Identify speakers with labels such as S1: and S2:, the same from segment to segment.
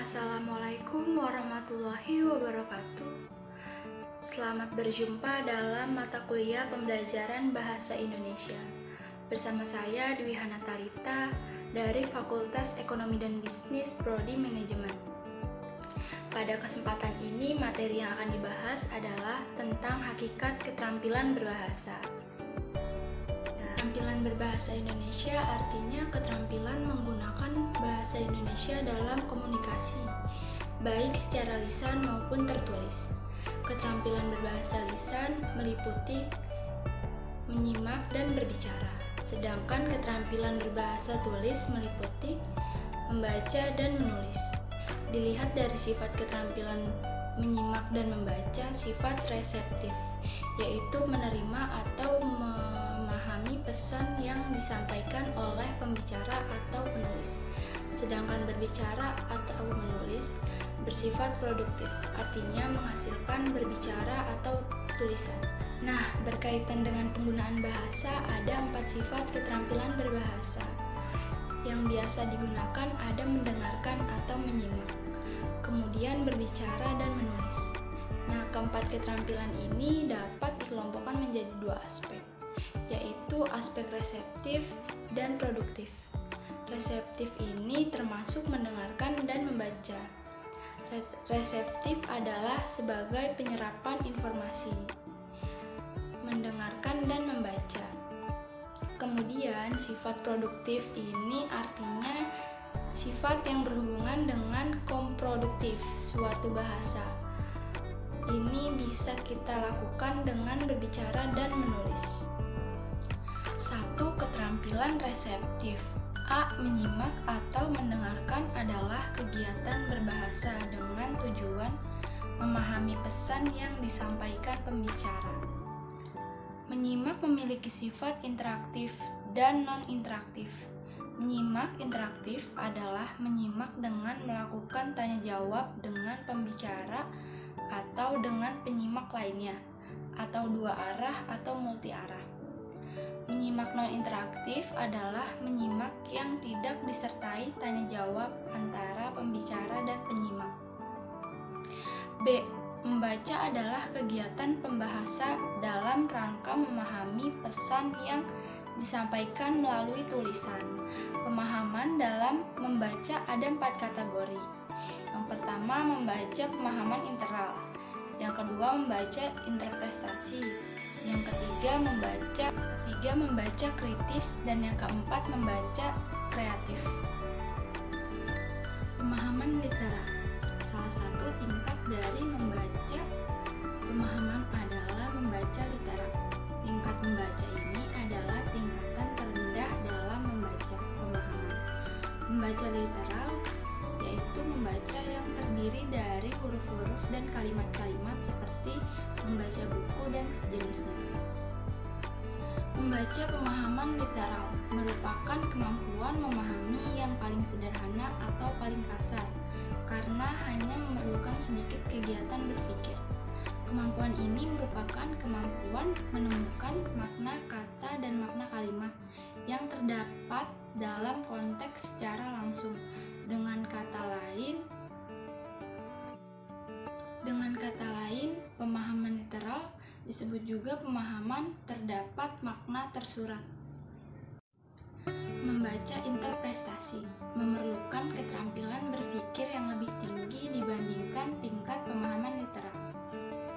S1: Assalamualaikum warahmatullahi wabarakatuh. Selamat berjumpa dalam mata kuliah pembelajaran Bahasa Indonesia. Bersama saya Dwi Hana Talita dari Fakultas Ekonomi dan Bisnis Prodi Manajemen. Pada kesempatan ini, materi yang akan dibahas adalah tentang hakikat keterampilan berbahasa. Keterampilan berbahasa Indonesia artinya keterampilan menggunakan bahasa Indonesia dalam komunikasi, baik secara lisan maupun tertulis. Keterampilan berbahasa lisan meliputi menyimak dan berbicara, sedangkan keterampilan berbahasa tulis meliputi membaca dan menulis. Dilihat dari sifat keterampilan menyimak dan membaca, sifat reseptif, yaitu menerima atau memahami pesan yang disampaikan oleh pembicara atau penulis. Sedangkan berbicara atau menulis bersifat produktif, artinya menghasilkan berbicara atau tulisan. Nah, berkaitan dengan penggunaan bahasa, ada 4 sifat keterampilan berbahasa. Yang biasa digunakan ada mendengarkan atau menyimak, kemudian berbicara dan menulis. Nah, keempat keterampilan ini dapat dikelompokkan menjadi 2 aspek, yaitu aspek reseptif dan produktif. Reseptif ini termasuk mendengarkan dan membaca. Reseptif adalah sebagai penyerapan informasi, mendengarkan dan membaca. Kemudian sifat produktif ini artinya sifat yang berhubungan dengan komproduktif suatu bahasa. Ini bisa kita lakukan dengan berbicara dan menulis. 1. Keterampilan reseptif. A. Menyimak atau mendengarkan adalah kegiatan berbahasa dengan tujuan memahami pesan yang disampaikan pembicara. Menyimak memiliki sifat interaktif dan non-interaktif. Menyimak interaktif adalah menyimak dengan melakukan tanya jawab dengan pembicara atau dengan penyimak lainnya, atau 2 arah atau multi arah. Menyimak non-interaktif adalah menyimak yang tidak disertai tanya jawab antara pembicara dan penyimak. B. Membaca adalah kegiatan pembahasa dalam rangka memahami pesan yang disampaikan melalui tulisan. Pemahaman dalam membaca ada 4 kategori. Yang pertama, membaca pemahaman interal. Yang kedua, membaca interpretasi. Yang ketiga, membaca kritis. Dan yang keempat, membaca kreatif. Pemahaman literal. Salah satu tingkat dari membaca pemahaman adalah membaca literal. Tingkat membaca ini adalah tingkatan terendah dalam membaca pemahaman. Membaca literal yaitu membaca yang terdiri dari huruf-huruf dan kalimat-kalimat seperti membaca buku dan sejenisnya. Membaca pemahaman literal merupakan kemampuan memahami yang paling sederhana atau paling kasar, karena hanya memerlukan sedikit kegiatan berpikir. Kemampuan ini merupakan kemampuan menemukan makna kata dan makna kalimat yang terdapat dalam konteks secara langsung. Dengan kata lain, pemahaman literal disebut juga pemahaman terdapat makna tersurat. Membaca interpretasi memerlukan keterampilan berpikir yang lebih tinggi dibandingkan tingkat pemahaman literal.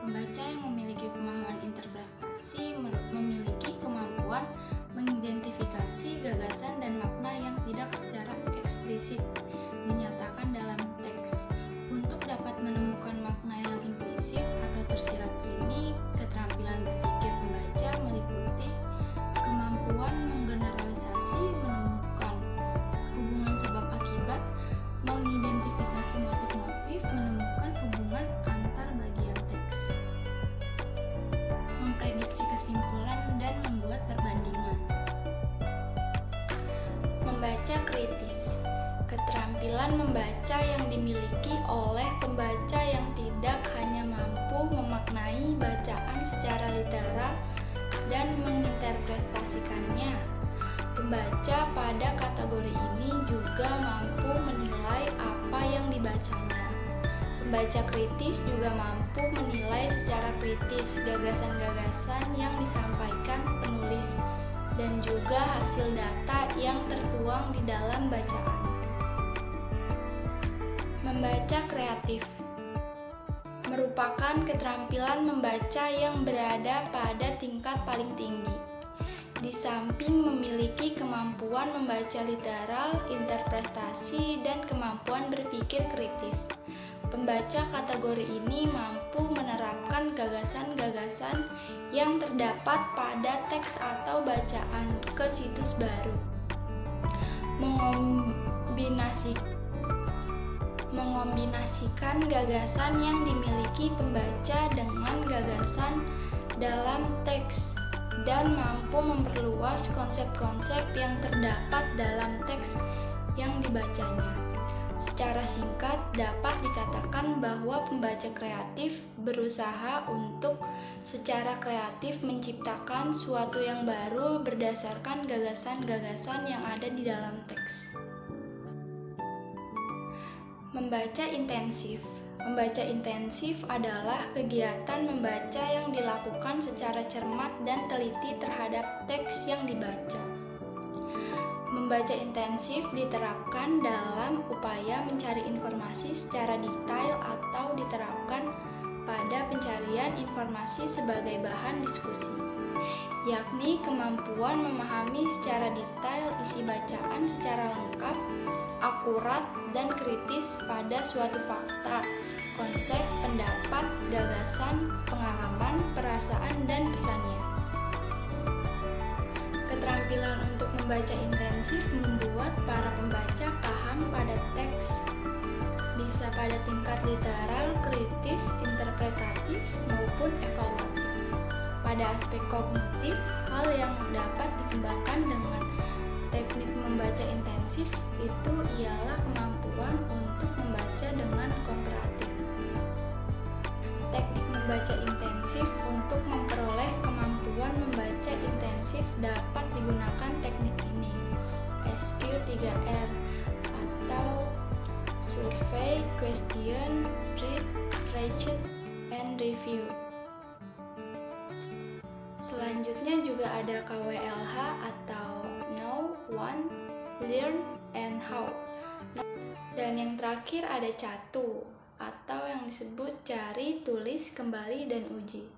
S1: Pembaca yang memiliki pemahaman interpretasi memiliki kemampuan mengidentifikasi gagasan dan makna yang tidak secara eksplisit dinyatakan dalam teks. Untuk dapat menemukan makna yang implisit atau tersirat ini, keterampilan berpikir pembaca meliputi kemampuan menggeneralisasi, menemukan hubungan sebab akibat, mengidentifikasi motif-motif, menemukan hubungan antar bagian teks, memprediksi kesimpulan, dan membuat perbandingan. Membaca kritis. Keterampilan membaca yang dimiliki oleh pembaca yang tidak hanya mampu memaknai bacaan secara literal dan menginterpretasikannya, Pembaca pada kategori ini juga mampu menilai apa yang dibacanya. Pembaca kritis juga mampu menilai secara kritis gagasan-gagasan yang disampaikan penulis dan juga hasil data yang tertuang di dalam bacaan. Membaca kreatif merupakan keterampilan membaca yang berada pada tingkat paling tinggi. Di samping memiliki kemampuan membaca literal, interpretasi, dan kemampuan berpikir kritis, pembaca kategori ini mampu menerapkan gagasan-gagasan yang terdapat pada teks atau bacaan ke situs baru, mengombinasikan gagasan yang dimiliki pembaca dengan gagasan dalam teks, dan mampu memperluas konsep-konsep yang terdapat dalam teks yang dibacanya. Secara singkat, dapat dikatakan bahwa pembaca kreatif berusaha untuk secara kreatif menciptakan suatu yang baru berdasarkan gagasan-gagasan yang ada di dalam teks. Membaca intensif. Membaca intensif adalah kegiatan membaca yang dilakukan secara cermat dan teliti terhadap teks yang dibaca. Membaca intensif diterapkan dalam upaya mencari informasi secara detail atau diterapkan pada pencarian informasi sebagai bahan diskusi, yakni kemampuan memahami secara detail isi bacaan secara lengkap, akurat, dan kritis pada suatu fakta, konsep, pendapat, gagasan, pengalaman, perasaan, dan pesannya. Keterampilan untuk membaca intensif membuat para pembaca paham pada teks, bisa pada tingkat literal, kritis, interpretatif, maupun evaluatif. Pada aspek kognitif, hal yang dapat dikembangkan dengan teknik membaca intensif itu ialah kemampuan untuk membaca dengan komparatif. Teknik membaca intensif untuk memperoleh kemampuan membaca intensif dapat digunakan teknik ini, SQ3R atau Survey, Question, Read, Research, and Review. Selanjutnya juga ada KWLH atau Know, Want, Learn, and How. Dan yang terakhir ada CATU atau yang disebut cari, tulis, kembali, dan uji.